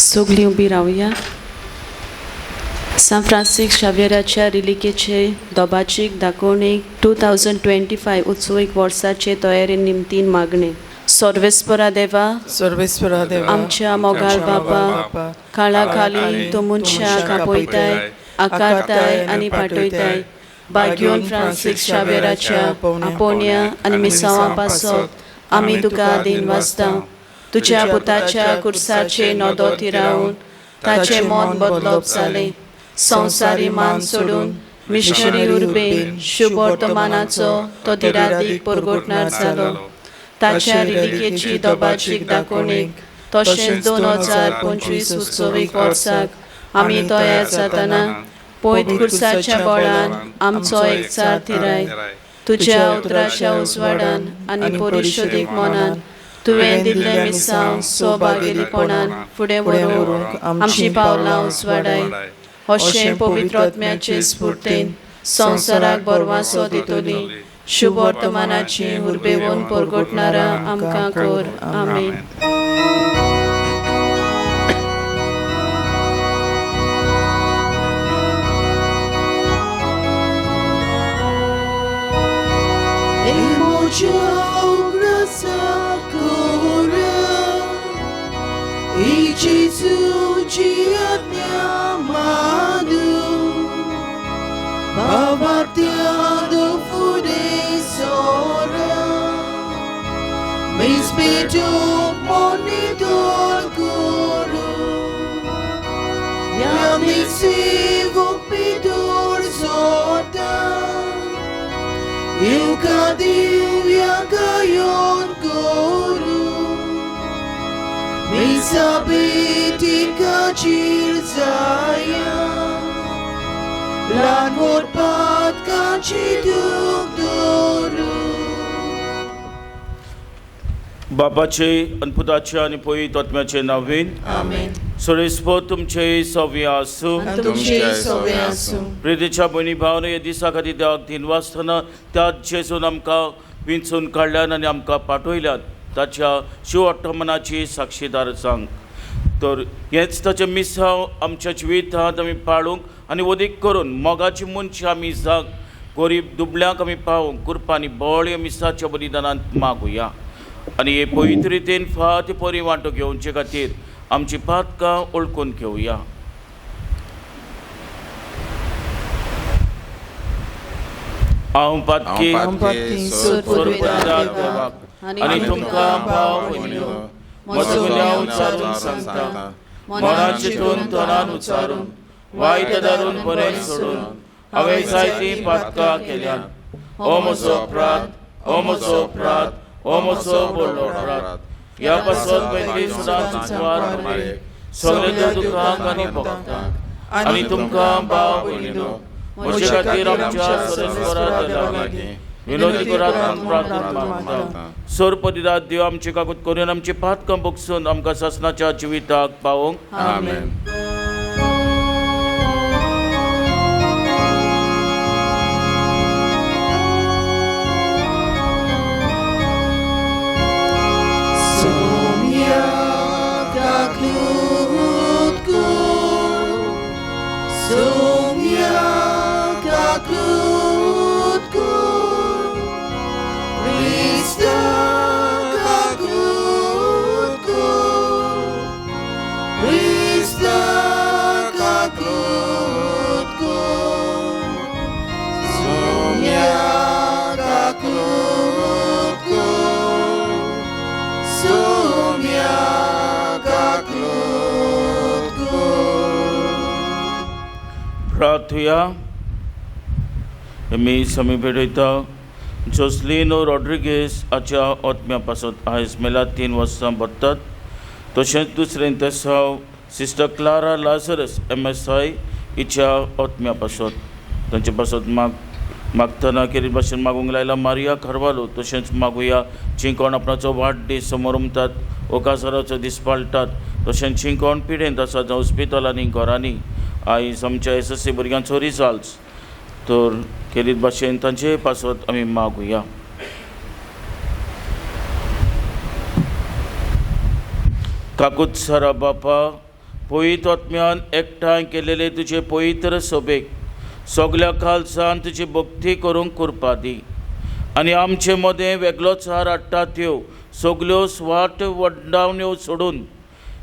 सगळीं उबी रावया. San Francis शावेराच्या रिलिकेचे दोबाचीक दाखोवणेक 2025 उत्सवीक वर्साचे तयारी निमतीन मागणे. सर्वेस्परा देवा, आमच्या मोगाळ बापा, काळा खाली तो मनशा कापयताय, आकारताय आनी पाटयताय. बागेवन फ्रांसिस शावेराच्या आपोवण्या आनी मिसावां पासत आमी तुका दिन वाजता. तुज्या पुताच्या कुर्साचे नोदो थिरावन ताचे मोन बदलप जालें. संवसारी मान सोडून मिशनरी उर्बेन शुभ वर्तमानाचो तो दिरादीक परगटणार जालो. ताच्या रिलिकेची दोबाचीक दाखोवणेक तशेंच 2025 उत्सवीक वर्साक आमी तयार जातना पयत कुर्साच्या बोळान आमचो एकचार थिराय. तुज्या उतराच्या उजवाडान आनी परिशोदीक मोनान तुवें दिल्ले मिसांव सोबागेलीपणान फुडें व्हरूंक आमची पावलां उजवाडाय. अशें पवित्र आत्म्याचे स्फूर्तेन संवसाराक बरवासो दितली शुभ वर्तमानाची उर्बेवून परगटणारा आमकां कर. आमेन. E Gesù ci amado, babattiando fuori sora, mi spito monitor coro, ya mi sigo pidur sota, eu cadiu ya cayon coro. Mi sabiti kacil saya, lan morpat kaciduk doru. बापाचे आणि पुताचे आणि पवित्र आत्म्याचे नावेन आमेन. सुरेस्पो तुमचे सव्य आसूं. तुमचे सव्य आसूं. प्रितीच्या बहिणी भावने या दिसा खातीर देवाक दिन वाजतना त्याच जेजून आमकां विंचून काडल्यान आनी आमकां पाठयल्यात ताच्या शिव वर्तमानाची साक्षीदार सांग. तर हेच ताचे मिसांव आमच्या जिवितांत आमी पाळूंक आनी वदीक करून मोगाची मनशां आमी जाग गरीब दुबळ्यांक आमी पावोवंक कुरपांनी बोळे मिसाच्या बलिदानांत मागुया. आनी हे पवित्र रितीन फाट परी वांटो घेवचे खातीर आमची पातकां ओळखून घेवया. हांव पातकी सोरपदार देवाक आनी तुमकां भाव भयण्यो म्हजो गुन्यांव उच्चारून सांगता. मनान चिंतून तोंडान उच्चारून वायट धरून बरें सोडून हांवें जायतीं पातकां केल्यात. ओ म्हजो अपराध, ओ म्हजो अपराध, ओ म्हजो व्हडलो अपराध. ह्या पासत पयली सदांच उजवाड मेरेन सगळे दुखांक आनी भोगतांक आनी तुमकां भाव भयण्यो म्हजे खातीर आमच्या सुरेस्परा देवाक विनोदी करात आमकां प्रार्थना मागता. सोरपदिदाद देव आमची काकूत करून आमची पातकां भोगसून आमकां ससनाच्या जिविताक पावोवंक. आमेन. प्रार्थया. मी समी भेटयता जोसलिनो रॉड्रिगेज हाच्या आत्म्या पासत आयज मेला 3 वर्सां भरतात. तशेंच दुसरें तेसाव सिस्टर क्लारा लाझरस MSI हिच्या आत्म्या पासत तांचे पासत मागतना केरी भाशेन मागूंक लायला मारिया कार्वालो. तशेंच मागुया चिंकोण आपणाचो वाडदीस समोर उमतात, ओकासाराचो दीस पाळटात. तशेंच चिंकोण पिडेंत आसा जावं हॉस्पिटलांनी घरांनी आयज आमच्या SSC भुरग्यांचो रिजल्ट. तर केरीत भाशेन तांचे पासत आमी मागुया. काकूत सारा बापा पवित्र आत्म्यान एकठांय केलेले तुझे पवित्र सोबेक सगल्या खालसान तुजी भक्ती करूंक करपा दी आनी आमचे मदें वेगळोच हार हाडटा त्यो सगल्यो स्वाट वड्डावण्यो सोडून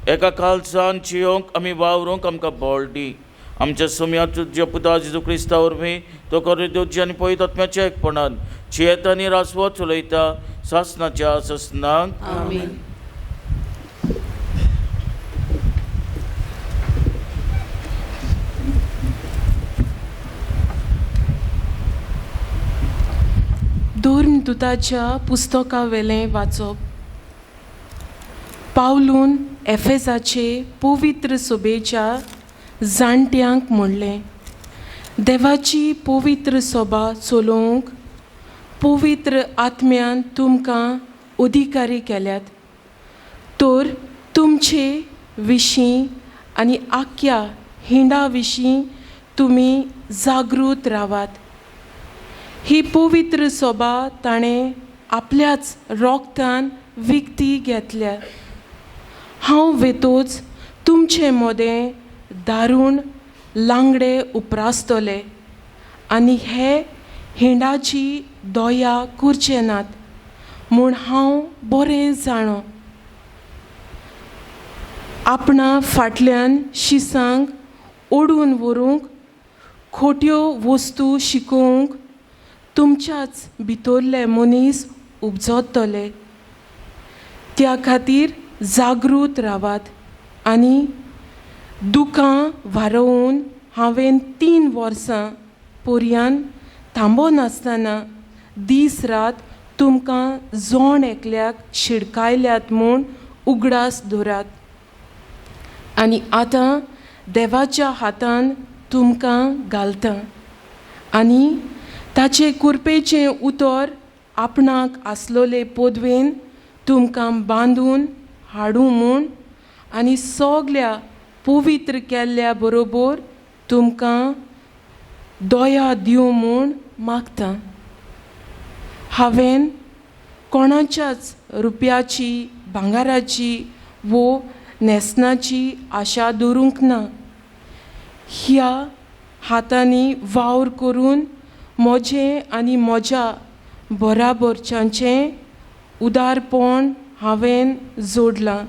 एका खालसान जियोंक आमी वावरूंक आमकां बळ दी. आमच्या सुम्या तुज्या पुता जेजू क्रिस्ता वरवीं तो करुद्योजी आनी पवित्र आत्म्याच्या एकपणान चेत आनी रासवत उलयता सासनाच्या ससनाक. आमीन. धर्मदूताच्या पुस्तका वेलें वाचप. पावलून एफेसाचे पवित्र सोबेच्या जाणट्यांक म्हणलें, देवाची पवित्र सोबा चलोवंक पवित्र आत्म्यान तुमकां अधिकारी केल्यात, तर तुमचे विशीं आनी आख्या हिंडा विशीं तुमी जागृत रावात. ही पवित्र सोबा ताणें आपल्याच रोगतान विकती घेतल्या. हांव वेतोच तुमचे मदें दारूण लांगडे उपरासतले आनी हे हिंडाची दोया करचे नात म्हूण हांव बरें जाणो. आपणा फाटल्यान शिसांक ओडून व्हरूंक खोट्यो वस्तू शिकोवंक तुमच्याच भितरले मनीस उपजतले. त्या खातीर जागृत रावात. आनी दुखां वारोवन हांवें 3 वर्सां पर्यंत थांबोनासतना दीस रात तुमकां जोण एकल्याक शिडकायल्यात म्हूण उगडास दवरात. आनी आतां देवाच्या हातान तुमकां घालता आनी ताचे कुरपेचें उतर आपणाक आसलोले पदवेन तुमकां बांदून हाडूं म्हूण आनी सगल्या पवित्र केल्ल्या बरोबर तुमकां दोया दिवं म्हूण मागता. हांवें कोणाच्याच रुपयाची भांगाराची वो नेसनाची आशा दवरूंक ना. ह्या हातांनी वावर करून म्हजें आनी म्हज्या बराबरच्यांचें उदारपण हांवें जोडलां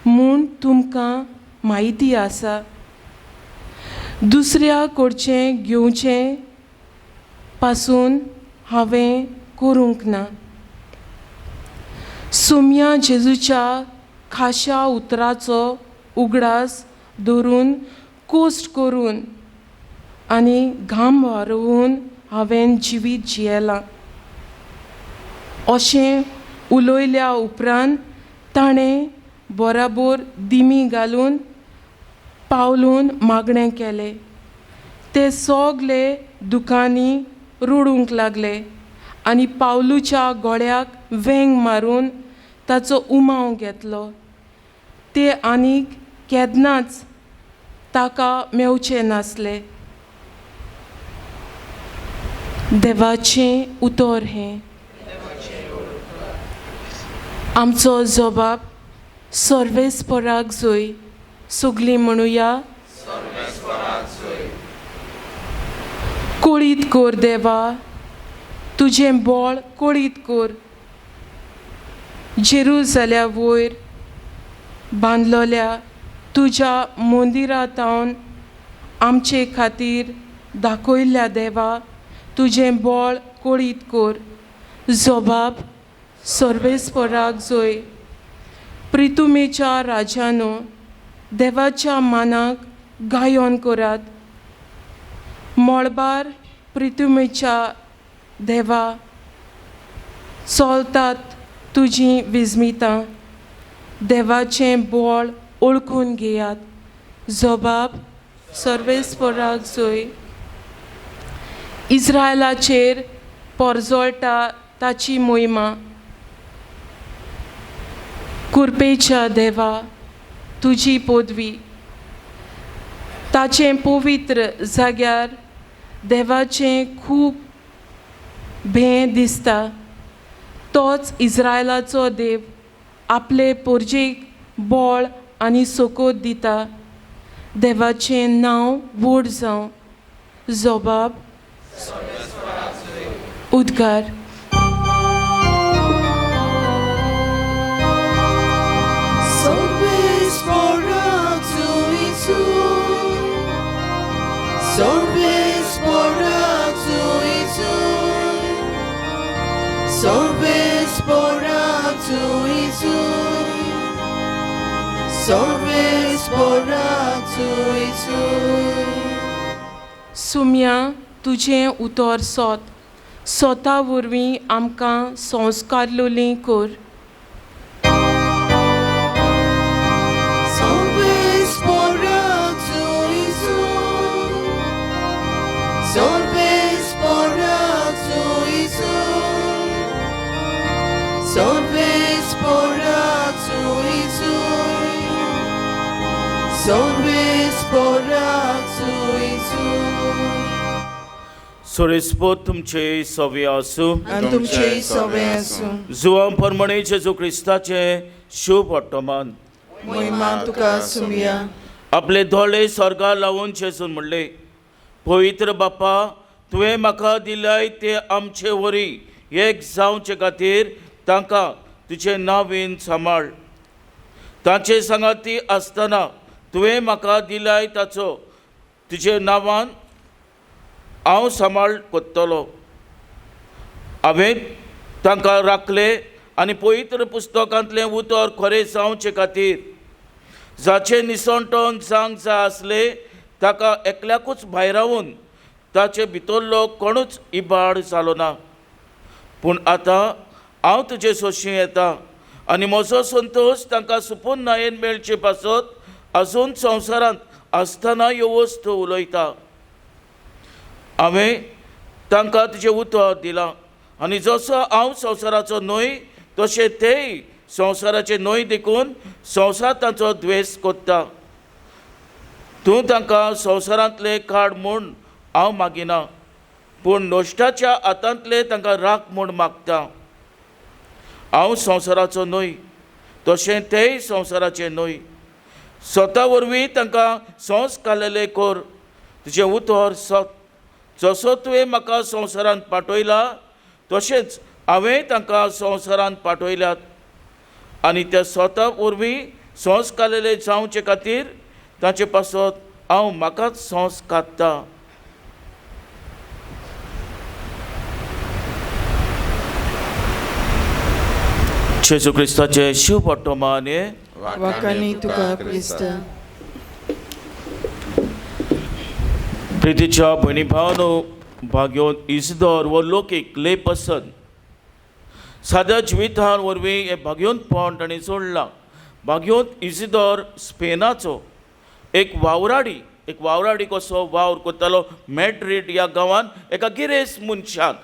म्हूण तुमकां म्हायती आसा. दुसऱ्या कडचें घेवचें पासून हांवें करूंक ना. सुम्या जेजूच्या खाशा उतराचो उगडास दवरून कोस्ट करून आनी घाम वारोवन हांवें जिवीत जियेलां. अशें उलयल्या उपरांत ताणें बराबर दिमी घालून पावलून मागणें केलें. ते सगले दुखांनी रुडूंक लागले आनी पावलूच्या गोळ्याक वेंग मारून ताचो उमाव घेतलो. ते आनीक केन्नाच ताका मेवचे नासले. देवाचें उतर हें. आमचो जबाब सर्वेस्पराक जोय. सगलीं म्हणुया, कळीत कर देवा, तुजें बळ कळीत कर. जेरुसल्या वयर बांदलोल्या तुज्या मंदिरांतावन आमचे खातीर दाखयल्ल्या देवा, तुजें बळ कळीत कर. जबाब सर्वेस्पराक जोय. प्रितुमेच्या राजानो, देवाच्या मानाक गायोन करात. मळबार प्रितुमेच्या देवा, चलतात तुजीं विजमितां. देवाचें बळ ओळखून घेयात. जबाब सर्वेस्पराक जोय. इस्रायलाचेर परजळटा ताची मोहिमा. कुरपेच्या देवा, तुजी पदवी. ताचे पवित्र जाग्यार देवाचें खूब भें दिसता. तोच इस्रायलाचो देव आपले पोरजेक बळ आनी सोकोत दिता. देवाचें नांव व्हड जावं. जोबाब, उद्गार. Sorbes poratu izun, sorbes poratu izun, sorbes poratu izun. सुम्या तुजें उतर सोत, सोता वरवीं आमकां संस्कार लोलीं कर. Sorbes poratu izun, sorbes poratu izun, sorbes poratu izun, sorbes poratu izun. सुरेस्पो तुमचे सवे आसूं. आनी तुमचेय सवे आसूं. जुवां परमणे जेजू क्रिस्ताचे शुभ वर्तमान. महिमान तुका सुमिया. आपले धोळे स्वर्गा लावून जेजून म्हणले, पवित्र बापा, तुवें म्हाका दिल्याय ते आमचे वरी एक जावचे खातीर तांकां तुजें नांवीन सांबाळ. तांचे सांगाती आसतना तुवें म्हाका दिल्याय ताचो तुजे नांवान हांव सांबाळ कोत्तलो. हांवें तांकां राखले आनी पवित्र पुस्तकांतलें उतर खरें जावचे खातीर जाचें निसंटोन जावंक जाय आसलें ताका एकल्याकूच भायर रावून ताचे भितरलो कोणूच इबाड जालो ना. पूण आतां हांव तुजे सोंशी येता आनी म्हजो संतोश तांकां सुपून न्हयेन मेळचे पासत आजून संवसारांत आसतना ह्यो वस्तू उलयता. हांवें तांकां तुजें उतर दिलां आनी जसो हांव संवसाराचो न्हय तशें तेय संवसाराचे न्हय देखून संवसार तांचो द्वेस कोत्ता. तूं तांकां संवसारांतले काड म्हूण हांव मागिना, पूण नश्टाच्या हातांतले तांकां राख म्हूण मागता. हांव संवसाराचो न्हय तशें तेय संवसाराचे न्हय. स्वता वरवीं तांकां संस्कारलेले कर. तुजें उतर सत. जसो तुवें म्हाका संवसारांत पाठयला तशेंच हांवें तांकां संवसारांत पाठयल्यात आनी त्या स्वता वरवीं संस्कारलेले जावचे खातीर तांचे पासत हांव म्हाकाच संस्कारता. जेजू क्रिस्ताचे शुभ वर्तमान हे वाकानी तुका क्रिस्त. प्रितीच्या भयणी भावानो, भाग्योन इजदोर वो लौकीक ले पसंद साद्या जिवितान वरवीं हे भाग्योनपण ताणें सोडलां. भाग्योन इजिदोर स्पेनाचो एक वावराडी कसो वावर करतालो. मॅड्रीड ह्या गांवांत एका गिरेस्त मनशान,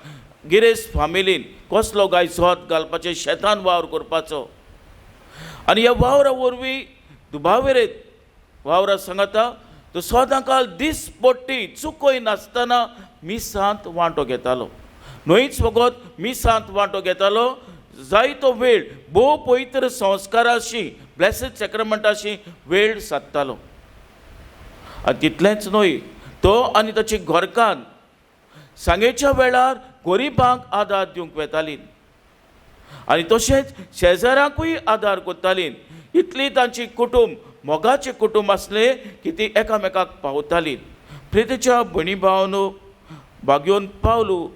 गिरेस्त फामिलीन कसलो गाय झोत घालपाचें, शेतान वावर करपाचो. आनी ह्या वावरा वरवीं दुबावेरेत वावरा सांगता तो सदांकाल दीस पडटी चुकोय नासतना मिसांत वांटो घेतालो. न्हयच फकत मिसांत वांटो घेतालो, जायतो वेळ भोव पवित्र संस्काराशी, ब्लेसीड सॅक्रमेंटाशी वेळ सादतालो. आनी तितलेंच न्हय, तो आनी ताची घरकान्न सांजेच्या वेळार गरिबांक आदार दिवंक वेतालीं आनी तशेंच शेजाऱ्यांकूय आदार करतालीं. इतली तांची कुटूंब मोगाचें कुटूंब आसलें की ती एकामेकाक पावतालीं. प्रितीच्या भयणी भावानो, भाग्योन पावलू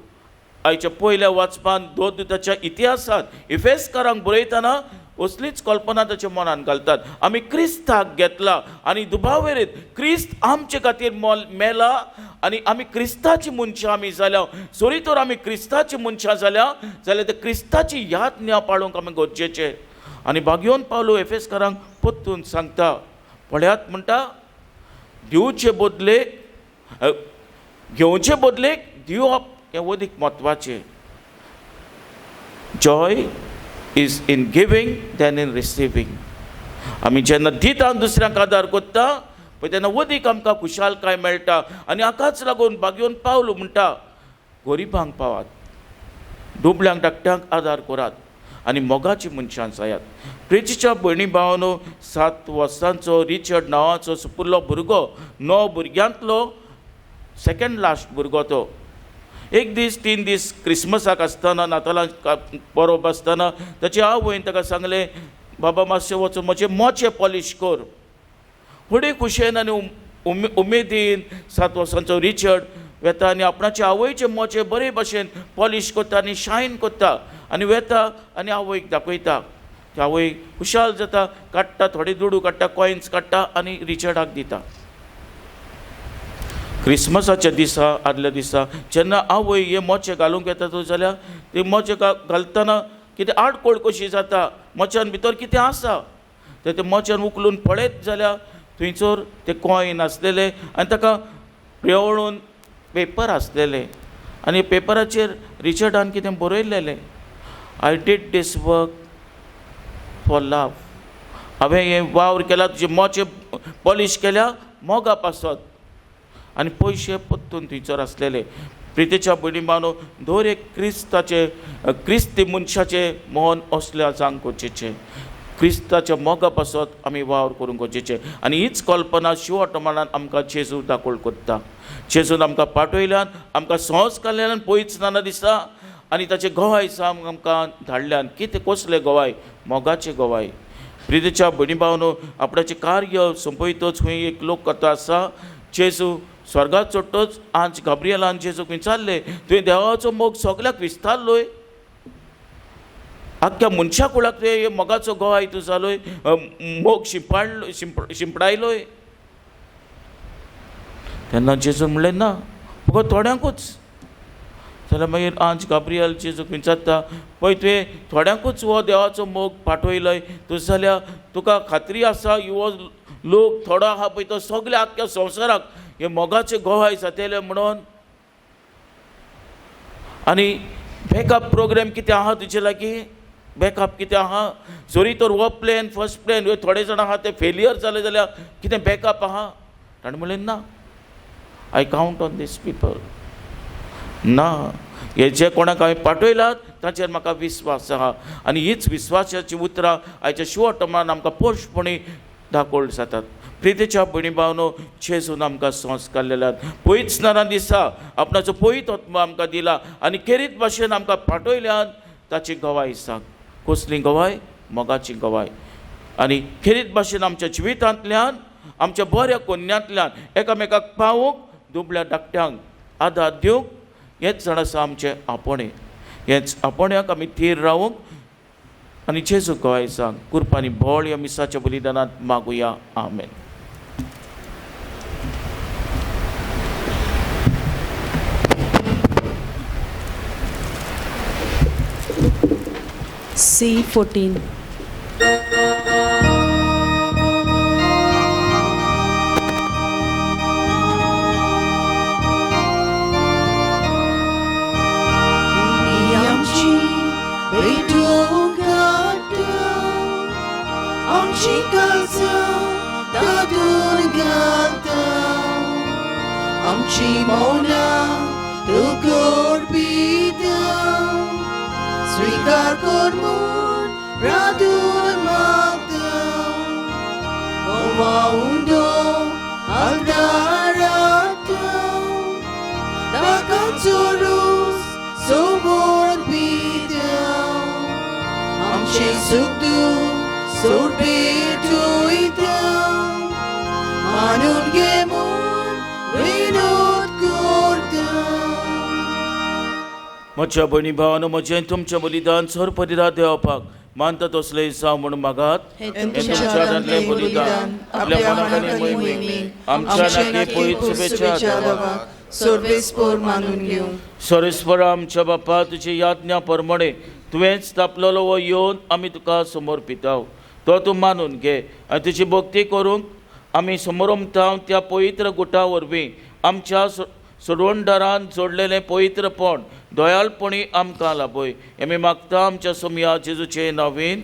आयच्या पयल्या वाचपान देवदूताच्या इतिहासांत इफेसकारांक बरयतना असलीच कल्पना ताच्या मनान घालतात. आमी क्रिस्ताक घेतला आनी दुबावेरेत क्रिस्त आमचे खातीर मेला आनी आमी क्रिस्ताची मनशां आमी जाल्या. सोरी तर आमी क्रिस्ताची मनशां जाल्या जाल्यार त्या क्रिस्ताची याद न्या पाळूंक आमी गरजेचें. आनी भाग्योन पावलो एफेसकारांक परतून सांगता, पळयात म्हणटा, दिवचे बदलेक घेवचे बदलेक दिवप हें अदीक म्हत्वाचें. Joy is in giving than in receiving. आमी जेन्ना दिता दुसऱ्यांक आदार करता पळय तेन्ना अदीक आमकां खुशालकाय मेळटा. आनी हाकाच लागून भाग्योन पावलो म्हणटा, गरिबांक पावात, दुबळ्यांक धाकट्यांक आदार करात आनी मोगाची मनशां जायात. रिचच्या भयणी भावानो 7 वर्सांचो रिचर्ड नांवाचो सुपुल्लो भुरगो 9 भुरग्यांतलो सेकंड लास्ट भुरगो तो. एक दीस 3 दीस क्रिसमसाक आसतना नातालांक परब आसतना ताची आवयन ताका सांगलें, बाबा मातशें वचून म्हजे मोचे पॉलिश कर. फुडें खुशेन आनी उमेदीन 7 वर्सांचो रिचर्ड वेता आनी आपणाचे आवयचे मोचे बरे भशेन पॉलिश करता आनी शायन करता आनी वेता आनी आवयक दाखयता. ती आवय खुशाल जाता, काडटा, थोडे दुडू काडटा, कॉयन्स काडटा आनी रिचर्डाक दिता. क्रिसमसाच्या दिसा आदल्या दिसा जेन्ना आवय हे मोचे घालूंक येता तो जाल्यार ते मोचे घालतना कितें आडकोळ कशी जाता, मोच्यान भितर कितें आसा ते मोच्यान उखलून पळयत जाल्यार थंयसर ते कॉयन आसलेले आनी ताका रेवळून पेपर आसलेले आनी पेपराचेर रिचर्डान कितें बरयलेलें, I did this work for love. हांवें हें वावर केला, तुजे मोचे पॉलिश केल्या मोगा पासत आनी पयशे परतून थंयसर आसलेले. प्रितेच्या भयणी भावानो, दर एक क्रिस्ती मनशाचे मन असलें जावंक गरजेचें. क्रिस्ताच्या मोगा पासत आमी वावर करूंक गरजेचें. आनी हीच कल्पना शिव ऑटोमानान आमकां जेजू दाखोवन करता. जेजून आमकां पाठयल्यान, आमकां संवस काडल्यान पयच नाना दिसा आनी ताचे गोवाय आमकां धाडल्यान. कितें कसलें गोवाय? मोगाचें गोवाय. प्रितेच्या भयणी भावानो, आपणाचें कार्य सोंपयतच खंय एक लोक कथा आसा. जेजू स्वर्गात चडटोच आज गाब्रियलान जेजू खंय चालले, थंय देवाचो मोग सगल्याक विस्तारलोय. आख्ख्या मनशा कुळाक तुवें मोगाचो गोवाय तूं जालोय, मोग शिंपडायलोय. तेन्ना जेजून म्हणलें ना, फकत थोड्यांकूच. जाल्यार मागीर आज गाब्रियल जेजू खंय जाता पळय, तुवें थोड्यांकूच हो देवाचो मोग पाठयलोय. तूं जाल्यार तुका खात्री आसा हो लोक थोडो आहा पळय तो सगल्या आख्ख्या संवसाराक हे मोगाचे गोवाय जातले म्हणून. आनी बॅकअप प्रोग्राम कितें आहा तुजे लागीं? बॅकअप कितें आहा? जरी तर हो प्लॅन फर्स्ट प्लॅन थोडे जाण आहा ते फेलियर जाले जाल्यार कितें बॅकअप आहा? ताणें म्हणलें ना, I count on these people. ना, हे जे कोणाक हांवें पाठयलात ताचेर म्हाका विस्वास आहा. आनी हीच विस्वासाची उतरां आयच्या शिव ऑटोमानान आमकां पोश्टपणी दाखोवन जातात. प्रितेच्या भयणी भावानो, जेजून आमकां संस्कार केल्यात. पयच नाना दिसा आपणाचो पवित्र आत्मा आमकां दिला आनी खेरीत भाशेन आमकां पाठयल्यान ताची गवाय सांग. कसली गवाय? मोगाची गवाय. आनी खेरीत भाशेन आमच्या जिवितांतल्यान, आमच्या बऱ्या कोन्यांतल्यान एकामेकाक पावूंक, दुबळ्या धाकट्यांक आदार दिवंक हेच जाण आसा आमचें आपणे. हेच आपण्याक आमी थीर रावूंक आनी जेजू गवाय सांग. कुर्बानी बोळ ह्या मिसाच्या बलिदानांत मागुया. आमेन. C14. Amci casa dadun gata, amci mona tukor bida, svikar kormun radun magda, ova undo aldarata, dakan sorus somor bida, amci sukdu sorbeto idam, manun gemun vinod kordam. म्हज्या भयणी भावानो, म्हजें तुमचें बलिदान सर परिरात देवपाक मानता तसलें जावं म्हूण मागात. हे तुमच्या दांतलें बलिदान आपल्या मनाक मोहिमेक आमच्या नाकी पळयत शुभेच्छा देवा. सर्वेस्पोर मानून घेऊ. सर्वेस्परा आमच्या बापा, तुजी याज्ञा प्रमाणे तुवेंच तापलेलो हो येवन आमी तुका समर्पिताव. तो तूं मानून घे आनी तुजी भक्ती करूंक आमी समरमताव त्या पवित्र गुटा वरवीं आमच्या सोडवणदारान जोडलेलें पवित्रपण दयाळपणी आमकां लाभय. आमी मागता आमच्या सोम्या जेजूचे नांवेन.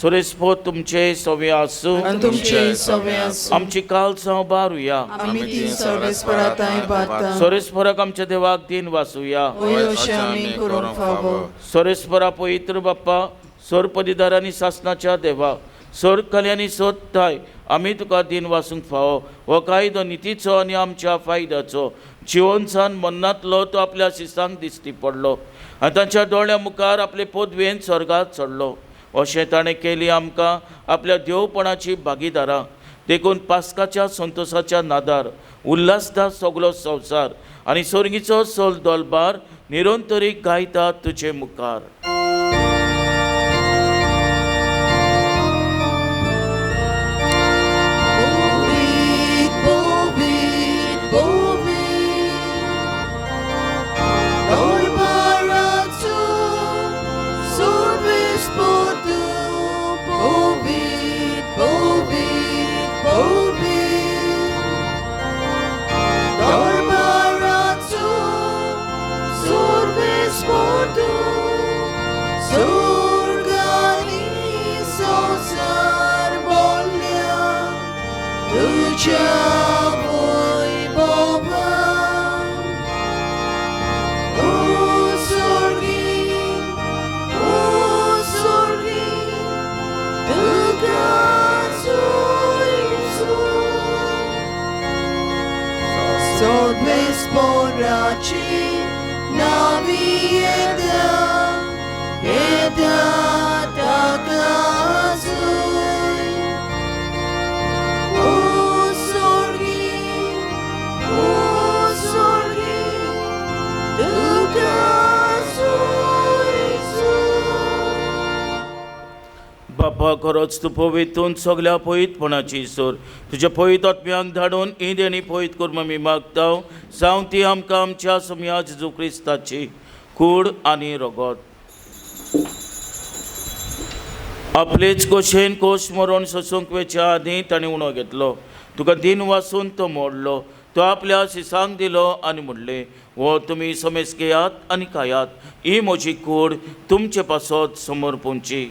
सुरेस्पो तुमचे सवे आसूं आनी तुमचे सवे आसूं. आमची काल जावं बारुया. आमी ती सर्वेस्पराताय बाता. सोरेस्पराक आमच्या देवाक दिन वाचुया. ओय अशें आमी करूंक फावो. सोरेस्परा पवित्र बाप्पा, सोर पदीदारांनी सासनाच्या देवा सोर कल्याणी सोदताय आमी तुका दिन वासूंक फावो हो कायदो नितीचो आनी आमच्या फायद्याचो जिवनसान मन्नांतलो तो आपल्या शिसांक दिसती पडलो आनी तांच्या दोळ्या मुखार आपले पोदवेन स्वर्गात चडलो अशें ताणें केली आमकां आपल्या देवपणाची भागीदारां देखून पास्काच्या संतोशाच्या नादार उल्हासता सगलो संवसार आनी सर्गीचो सोल दोलबार निरंतरीक गायता तुजे मुखार. बापा खरोच तूं पवितून सगल्या पवितपणाची सोर तुज्या पवित आत्म्यांक धाडून ईद आनी पवित करून आमी मागताव जावं ती आमकां आमच्या समया जेजू क्रिस्ताची कूड आनी रगत. आपलेच कोशेन कोश मरोन सोसूंक वेच्या आदीं ताणें उणो घेतलो तुका दिन वासून तो मोडलो तो आपल्या शिसांक दिलो आनी म्हणलें वो तुमी समेस घेयात आनी खायात ही म्हजी कूड तुमचे पासत समोर पोंची.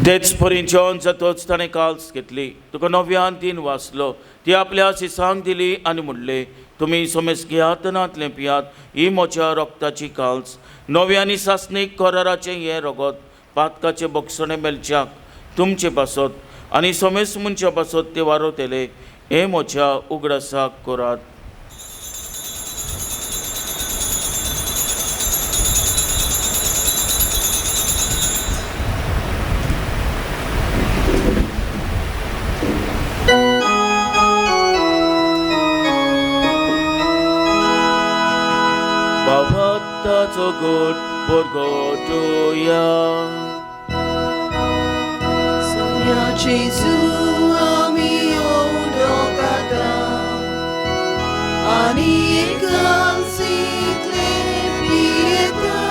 तेच परी जेवण जातोच ताणें काल्स घेतली तुका नव्यान दिन वाचलो ती आपल्या शिसांक दिली आनी म्हणलें तुमी समेस घेयात नातलें पियात ही म्हज्या रक्ताची काल्स नव्यानी सासणीक कराराचें हें रगत पातकाचे बक्षणे मेलच्याक तुमचे पासत आनी समेस मनच्या पासत ते वारोतेले हे म्हज्या उगडासाक करात. Babattazo good porgotuya. Sonia Jesu ami odogata ani ekansikle pieta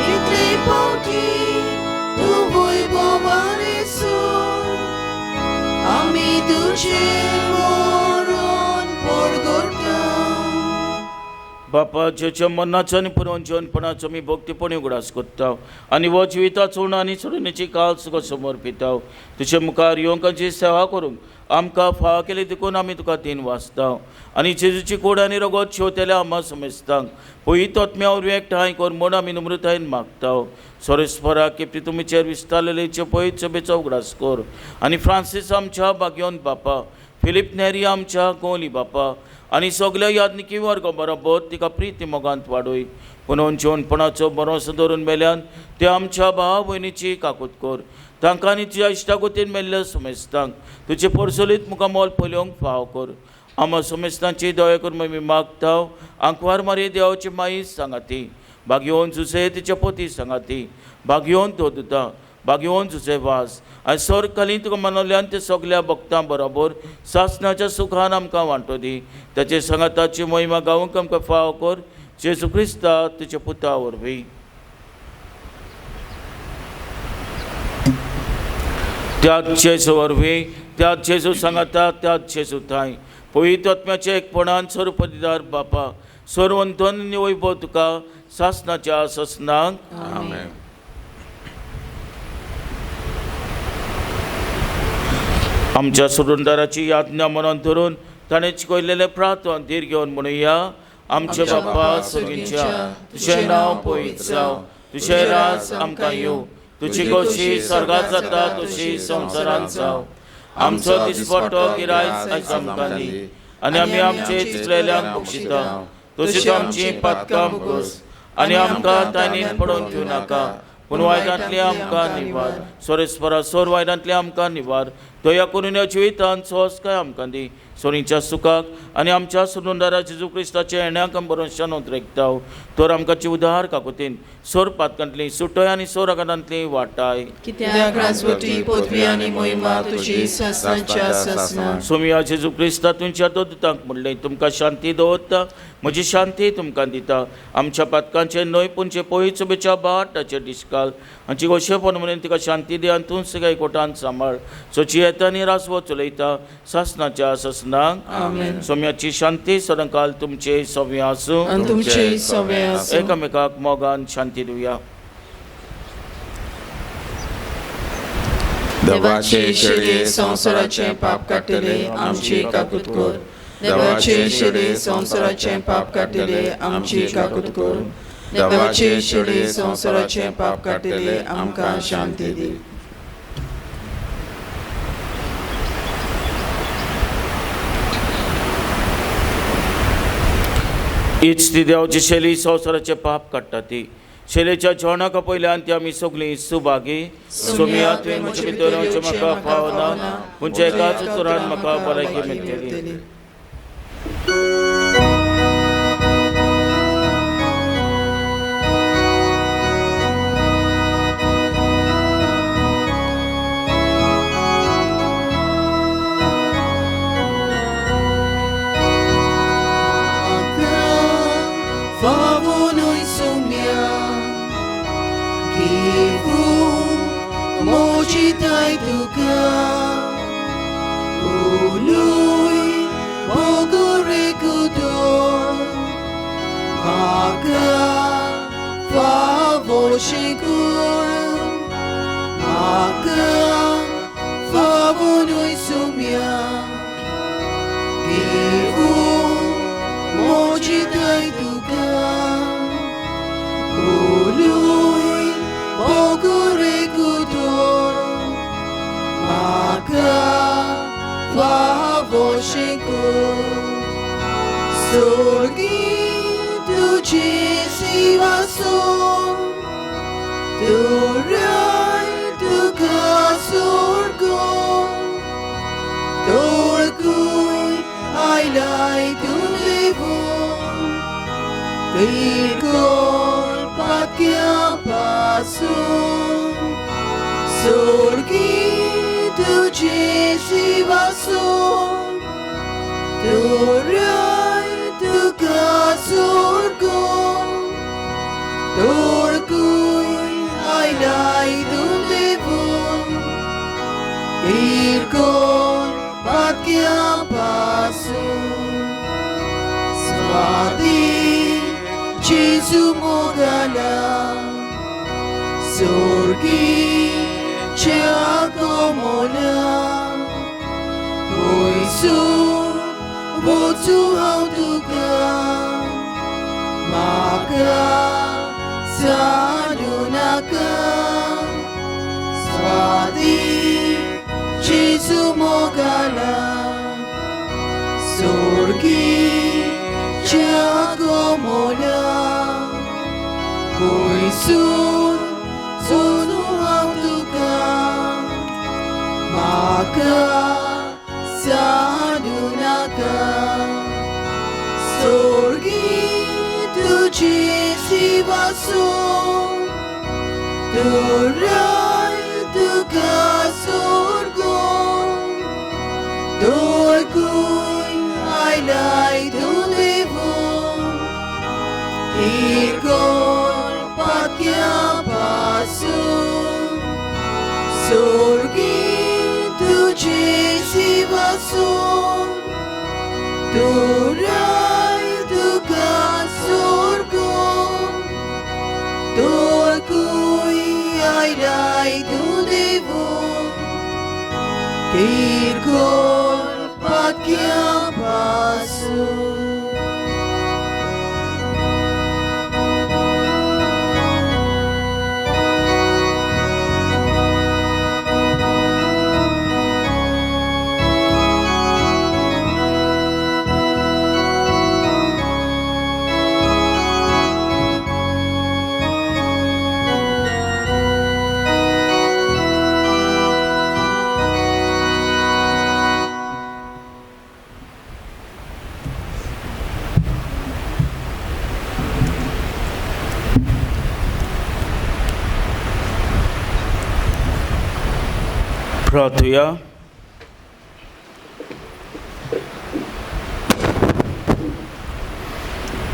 itle pauti tu voi bovaresu ami tuche moron porgota. बापा जेच्या मनाचो आनी पुरोन जेवणपणाचो मी भक्तीपणी उगडास कोत्ता आनी वो जिविताचो उण आनी सोडणेची काल तुका समोर पिताव तुजे मुखार येवंकांची सेवा करूंक आमकां फाव केली देखून आमी तुका तीन वाचताव आनी जेजूची कूड आनी रगत शेवतेल्या आम्हा समेस्तांक पयत आत्म्या वरवीं एकठांय कर म्हूण आमी नम्रतायेन मागताव. सोरेस्परा केप्री तुमीचेर विस्तारलेचे पयत सभेचो उगडास कर आनी फ्रांसीस आमच्या भाग्योन बापा फिलीप नेरी आमच्या गोली बापा आनी सगल्या यादनिकी वर्ग बरोबर तिका प्रिती मोगांत वाडोय पुनून जेवणपणाचो बरोसो धरून मेल्यान ते आमच्या भाव भयणीची काकूत कर तांकां आनी तुज्या इश्टागोतीन मेल्ल्या समेस्तांक तुजे परसोलीत मुखार मोल पळोवंक फाव कर. आम्हा समेस्तांची दया करून आमी मागताव. आंकवार मारी देवाची माई सांगाती भाग्योन जुसे तिच्या पोती सांगाती भाग्योन दोदुता भाग्योन जुसे वास आनी सर काली तुका मनवल्यान ते सगल्या भक्तां बरोबर सासणाच्या सुखान आमकां वांटो दी ताचे संगताची महिमा गावूंक आमकां फाव कर जेजू क्रिस्ता तुज्या पुता वरवीं. त्याच जेजू वरवीं त्याच जेजू सांगाता त्याच जेजू थाय पवित्र आत्म्याचे एकपणान सर्वपदीदार बापा सर्वंतन वैभव तुका सासणाच्या ससनाक आमेन. आमच्या सुरुंदराची याज्ञा मनात धरून ताणें शिकयलेले प्रार्थना धीर घेवन म्हणुया. आमचे बाप्पा सर्गीच्या, तुझें नांव पवित्र जावं, तुझें राज आमकां येवं, तुजी कशी स्वर्गांत जाता तशी संवसारांत जावं. आमचो दिसपट्टो गिरायज आयज आमकां दी, आनी आमी आमचे चिंतलेल्यांक बक्षिता, तशीच आमची पातकां भोगोस, आनी आमकां तायनीन पडोवन घेवं नाका, पूण वायटांतले आमकां निवार. सोरेस्परा सोर वायटांतले आमकां निवार. दया करून ह्या जिवितांत सोंसकाय आमकां दी, सोरीच्या सुखाक आनी आमच्या सुरुंदरा जेजू क्रिस्ताच्या येण्याक आमी बरोवशान उद्रेकताव. तर आमकां उदार काकुतीन सोर पातकांतली सुटय आनी सोर आघातांतली वाटाय. कित्याक राजवटी पदवी आनी मोहिमा तुजी ससनाच्या ससना. सोमिया जेजू क्रिस्ता तुमच्या दोतांक म्हणलें, तुमकां शांती दवरता, म्हजी शांती तुमकां दिता. आमच्या पातकांचे न्हय पुंचे पळय चुबेच्या बाटाचेर दिसकाल, हांची गोशेपण म्हणून तिका शांती दे आनी तूं सगळ्या कोटांत सांबाळ. सोची येता आनी रासवो चलयता सासनाच्या ससनाक. सोम्याची शांती सदांकाल तुमचे सव्य आसूं आनी तुमचे सवे आसूं. एकामेकाक मोगान शांती दिवया. देवाचे शेडे संवसाराचे पाप काडटले आमची काकूत कर. देवाचे शेडे संवसाराचे पाप काडटले आमची काकूत कर. देवाचे शेडे संवसाराचे पाप काडटले आमकां शांती दी. हीच ती देवाची शैली संवसाराचे पाप काडटा ती. शैलीच्या जेवणाका पयल्यान ती आमी सगळीं सुभागी. सोमिया तुवें म्हजे भितर येवचें म्हाका फावना, पूण एकाच उतरान म्हाका भलायकी मेळटली. Mojitai tuka, ului mogore kudor, maka favoshikur, maka favonui sumia, givu mojitai tuka, ului mogore kudor. Maka favoshikur, sorgi tuji sivason, turai tuka sorgon, torgui ailai tulevon, kirkol patya pasun, sorgi tuji sivason, turai tuka sorgon, torgui ailai tulevon, kirkol patya pasun. Swati Jesu mogala, sorgi Chagomola, Oisu, Botu Hautuka, Maka, Sadunaka, Swati, Jesu Mogala, Sorgi, Chagomola, Oisu, Botu Hautuka, Maka sadunaka, sorgi tuji sivason, turai tuka sorgon, torgui ailai tulevon, kirkol patya pasun, sorgi tuji sivason, turai tuka sorgon, torgui ailai tulevon, kirkol Kia Pasu. प्रार्थूया.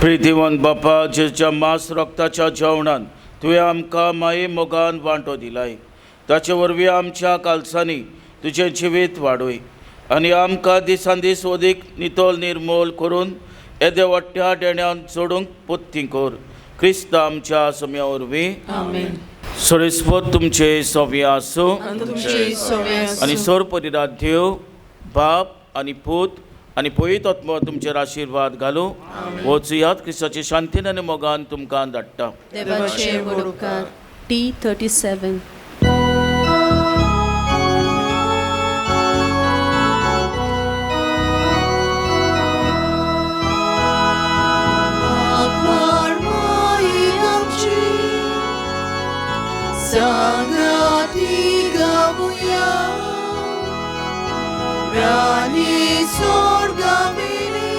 प्रितीवन बापा, जेच्या मांस रक्ताच्या जेवणान तुवें आमकां माये मोगान वांटो दिलाय, ताचे वरवीं आमच्या कालसांनी तुजें जिवीत वाडोय आनी आमकां दिसान दीस अदीक नितोल निर्मोल करून येदे व्हडट्या देण्यान जोडूंक पोत्ती कर. क्रिस्त आमच्या सम्या वरवीं. आमेन. सरेस्वत तुमचे सोवे आसूं आनी सोर परिराध्य बाप आनी पूत आनी पवित्र आत्मा तुमचेर आशिर्वाद घालूं. वचुयात क्रिस्ताचे शांतीन आनी मोगान तुमकां धाडटा. देवाचे बरोकार. T37. Sangati gamuya Rani sorgamini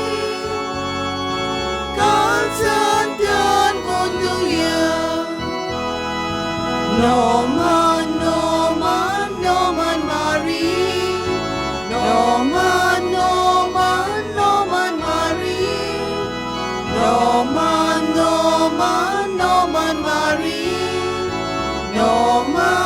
Kalsantan munduya No man, no man, no man Mari No man, no man, no man Mari No man, no man, no man Mari No man